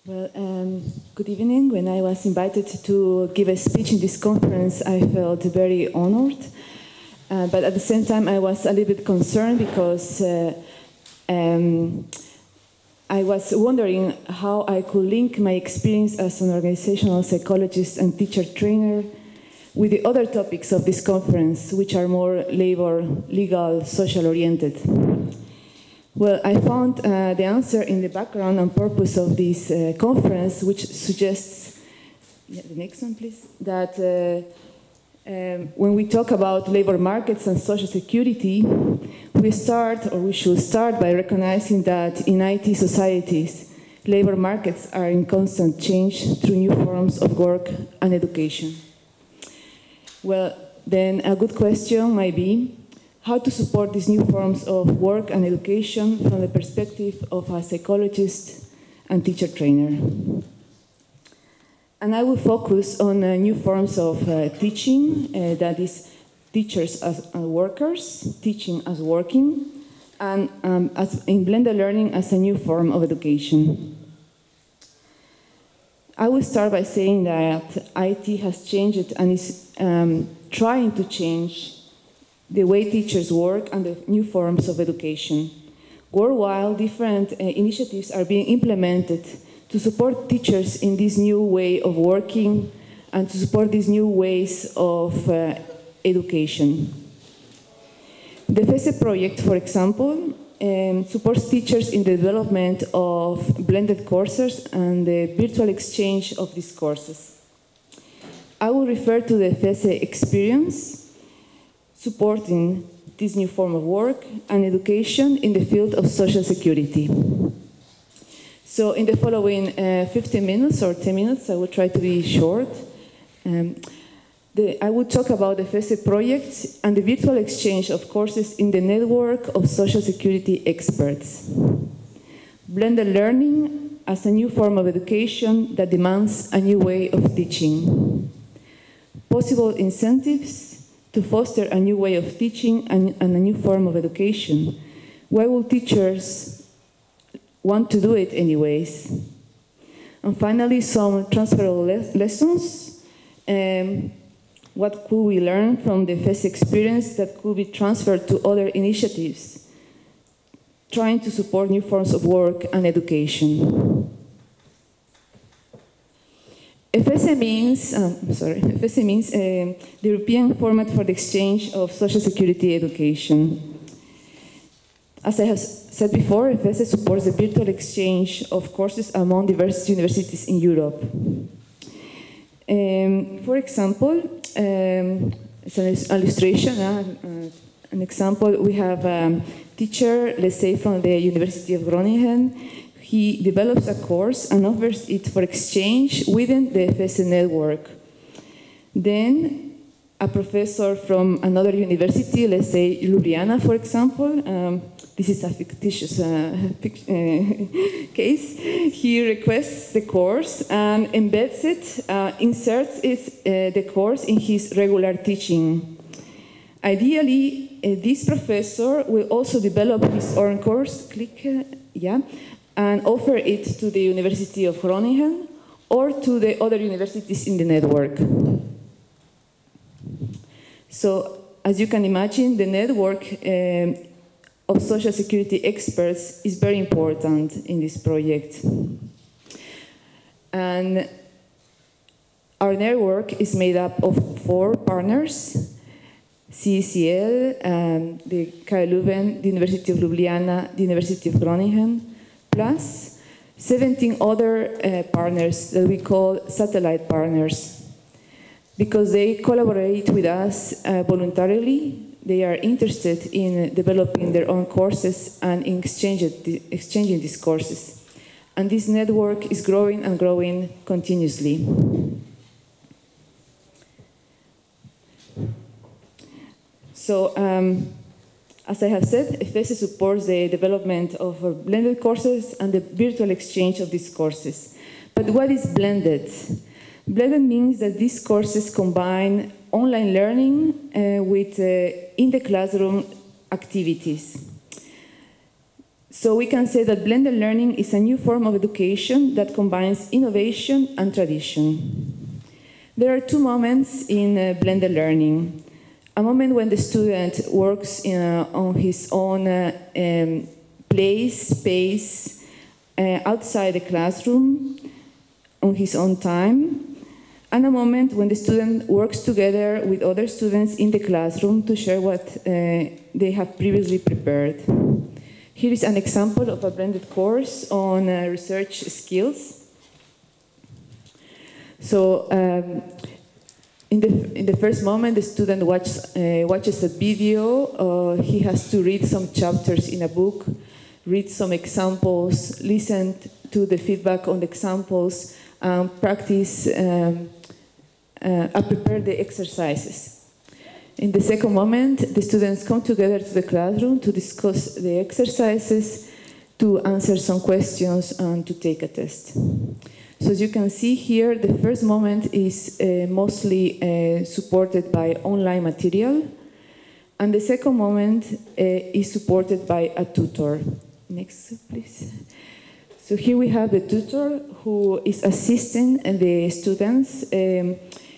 Well, good evening. When I was invited to give a speech in this conference, I felt very honored. But at the same time, I was a little bit concerned because I was wondering how I could link my experience as an organizational psychologist and teacher trainer with the other topics of this conference, which are more labor, legal, social oriented. Well, I found the answer in the background and purpose of this conference, which suggests, the next one please, that when we talk about labor markets and social security, we should start by recognizing that in IT societies, labor markets are in constant change through new forms of work and education. Well, then a good question might be, how to support these new forms of work and education from the perspective of a psychologist and teacher trainer. And I will focus on new forms of teaching, that is, teachers as workers, teaching as working, and as in blended learning as a new form of education. I will start by saying that IT has changed and is trying to change the way teachers work and the new forms of education. Worldwide, different initiatives are being implemented to support teachers in this new way of working and to support these new ways of education. The EFESE project, for example, supports teachers in the development of blended courses and the virtual exchange of these courses. I will refer to the EFESE experience supporting this new form of work and education in the field of social security. So in the following 15 minutes or 10 minutes, I will try to be short. I will talk about the EFESE project and the virtual exchange of courses in the network of social security experts. Blended learning as a new form of education that demands a new way of teaching. Possible incentives to foster a new way of teaching and a new form of education. Why will teachers want to do it anyways? And finally, some transferable lessons. What could we learn from the EFESE experience that could be transferred to other initiatives, trying to support new forms of work and education? EFESE means the European format for the exchange of social security education. As I have said before, EFESE supports the virtual exchange of courses among diverse universities in Europe. For example, it's an illustration, an example, we have a teacher, let's say from the University of Groningen. He develops a course and offers it for exchange within the EFESE network. Then a professor from another university, let's say Ljubljana, for example, this is a fictitious case, he requests the course and embeds it, inserts the course in his regular teaching. Ideally, this professor will also develop his own course, and offer it to the University of Groningen or to the other universities in the network. So, as you can imagine, the network of social security experts is very important in this project. And our network is made up of 4 partners: CECL, the KU Leuven, the University of Ljubljana, the University of Groningen, plus 17 other partners that we call satellite partners, because they collaborate with us voluntarily. They are interested in developing their own courses and in exchanging these courses. And this network is growing and growing continuously. So, as I have said, EFESE supports the development of blended courses and the virtual exchange of these courses. But what is blended? Blended means that these courses combine online learning with in the classroom activities. So we can say that blended learning is a new form of education that combines innovation and tradition. There are two moments in blended learning. A moment when the student works on his own space, outside the classroom, on his own time, and a moment when the student works together with other students in the classroom to share what they have previously prepared. Here is an example of a blended course on research skills. So in the first moment, the student watches a video. He has to read some chapters in a book, read some examples, listen to the feedback on the examples, practice, prepare the exercises. In the second moment, the students come together to the classroom to discuss the exercises, to answer some questions, and to take a test. So as you can see here, the first moment is mostly supported by online material, and the second moment is supported by a tutor. Next, please. So here we have the tutor who is assisting the students.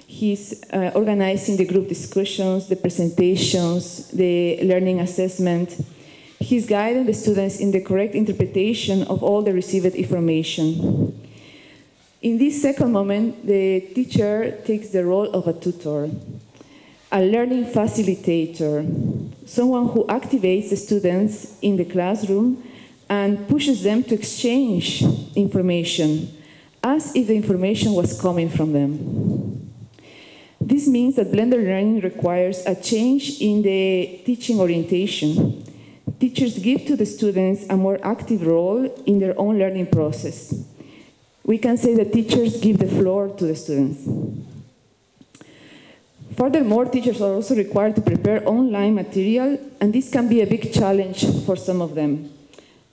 He's organizing the group discussions, the presentations, the learning assessment. He's guiding the students in the correct interpretation of all the received information. In this second moment, the teacher takes the role of a tutor, a learning facilitator, someone who activates the students in the classroom and pushes them to exchange information as if the information was coming from them. This means that blended learning requires a change in the teaching orientation. Teachers give to the students a more active role in their own learning process. We can say that teachers give the floor to the students. Furthermore, teachers are also required to prepare online material, and this can be a big challenge for some of them.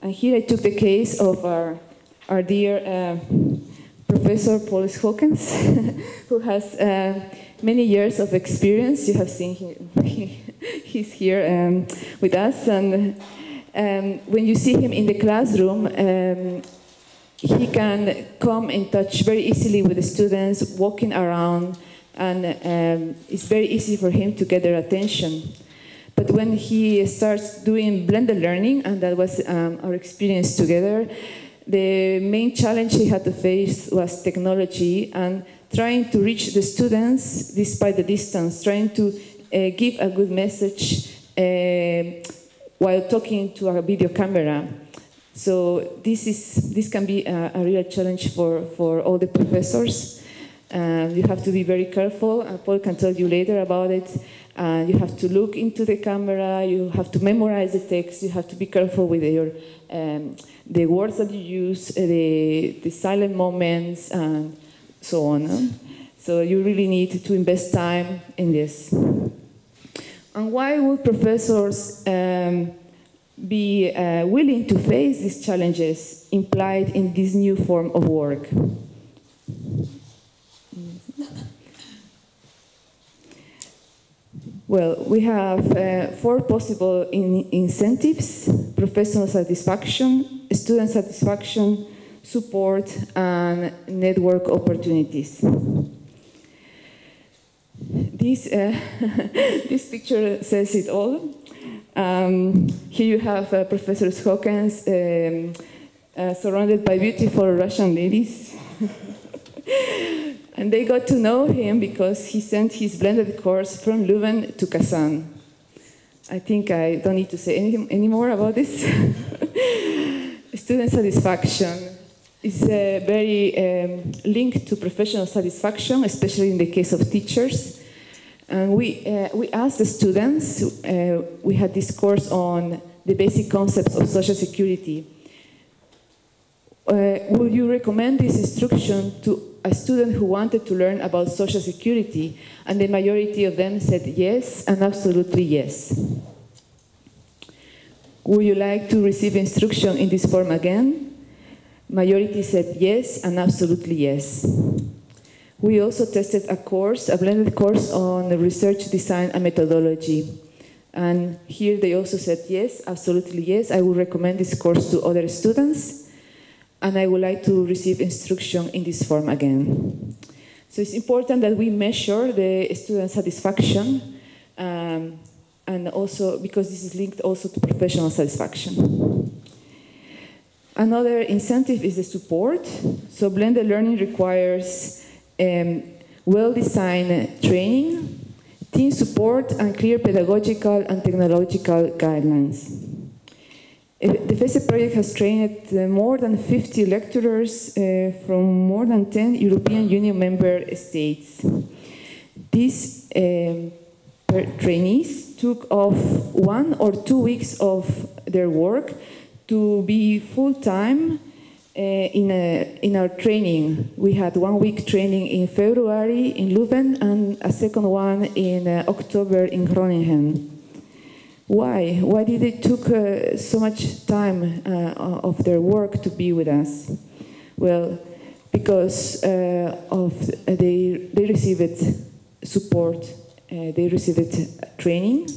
And here I took the case of our dear Professor Paul Hawkins, who has many years of experience. You have seen him, he's here with us, and when you see him in the classroom, he can come in touch very easily with the students, walking around, and it's very easy for him to get their attention. But when he starts doing blended learning, and that was our experience together, the main challenge he had to face was technology and trying to reach the students despite the distance, trying to give a good message while talking to a video camera. So this can be a real challenge for all the professors. You have to be very careful. Paul can tell you later about it. You have to look into the camera. You have to memorize the text. You have to be careful with the words that you use, the silent moments, and so on. So you really need to invest time in this. And why would professors be willing to face these challenges implied in this new form of work? Well, we have 4 possible incentives: professional satisfaction, student satisfaction, support, and network opportunities. This picture says it all. Here you have Professor Hawkins surrounded by beautiful Russian ladies. And they got to know him because he sent his blended course from Leuven to Kazan. I think I don't need to say any more about this. Student satisfaction is very linked to professional satisfaction, especially in the case of teachers. And we asked the students, we had this course on the basic concepts of social security. Would you recommend this instruction to a student who wanted to learn about social security? And the majority of them said yes, and absolutely yes. Would you like to receive instruction in this form again? Majority said yes, and absolutely yes. We also tested a blended course on research design and methodology. And here they also said, yes, absolutely yes, I would recommend this course to other students, and I would like to receive instruction in this form again. So it's important that we measure the student satisfaction, and also because this is linked also to professional satisfaction. Another incentive is the support. So blended learning requires well-designed training, team support, and clear pedagogical and technological guidelines. The EFESE project has trained more than 50 lecturers from more than 10 European Union member states. These trainees took off 1 or 2 weeks of their work to be full-time in our training. We had 1 week training in February in Leuven and a second one in October in Groningen. Why? Why did it took so much time of their work to be with us? Well, because they received support, they received training.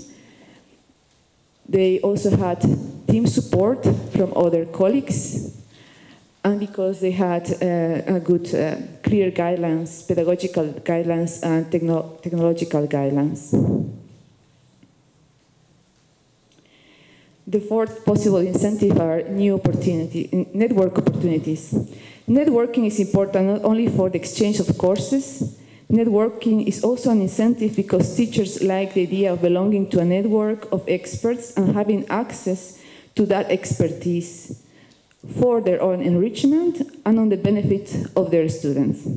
They also had team support from other colleagues, and because they had a good, clear guidelines, pedagogical guidelines and technological guidelines. The fourth possible incentive are network opportunities. Networking is important not only for the exchange of courses. Networking is also an incentive because teachers like the idea of belonging to a network of experts and having access to that expertise for their own enrichment and on the benefit of their students.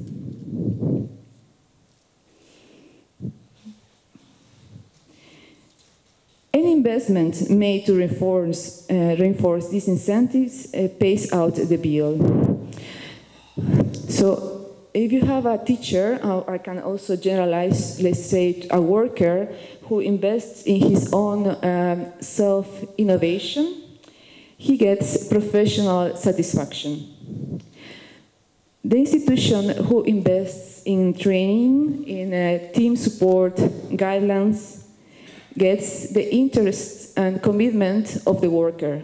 Any investment made to reinforce these incentives pays out the bill. So if you have a teacher, or I can also generalize, let's say, a worker who invests in his own self-innovation, he gets professional satisfaction. The institution who invests in training, in team support, guidelines, gets the interest and commitment of the worker.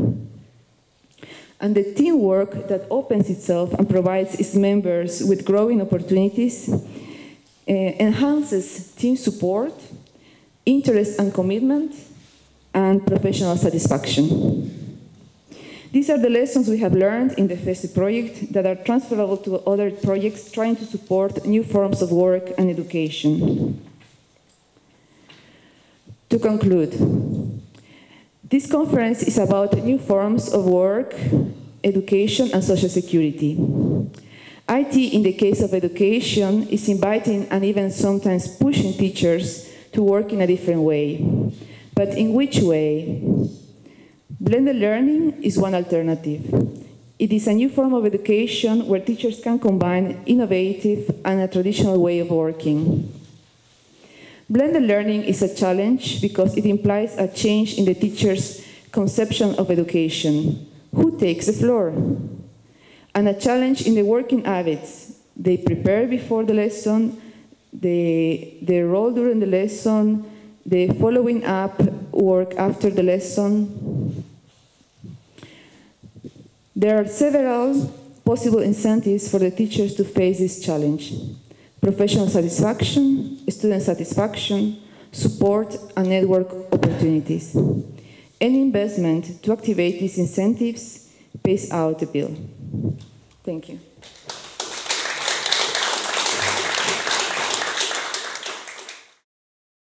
And the teamwork that opens itself and provides its members with growing opportunities enhances team support, interest and commitment, and professional satisfaction. These are the lessons we have learned in the EFESE project that are transferable to other projects trying to support new forms of work and education. To conclude, this conference is about new forms of work, education, and social security. IT, in the case of education, is inviting and even sometimes pushing teachers to work in a different way. But in which way? Blended learning is one alternative. It is a new form of education where teachers can combine innovative and a traditional way of working. Blended learning is a challenge because it implies a change in the teacher's conception of education. Who takes the floor? And a challenge in the working habits. They prepare before the lesson, their role during the lesson, the following up work after the lesson. There are several possible incentives for the teachers to face this challenge. Professional satisfaction, student satisfaction, support, and network opportunities. Any investment to activate these incentives pays out the bill. Thank you.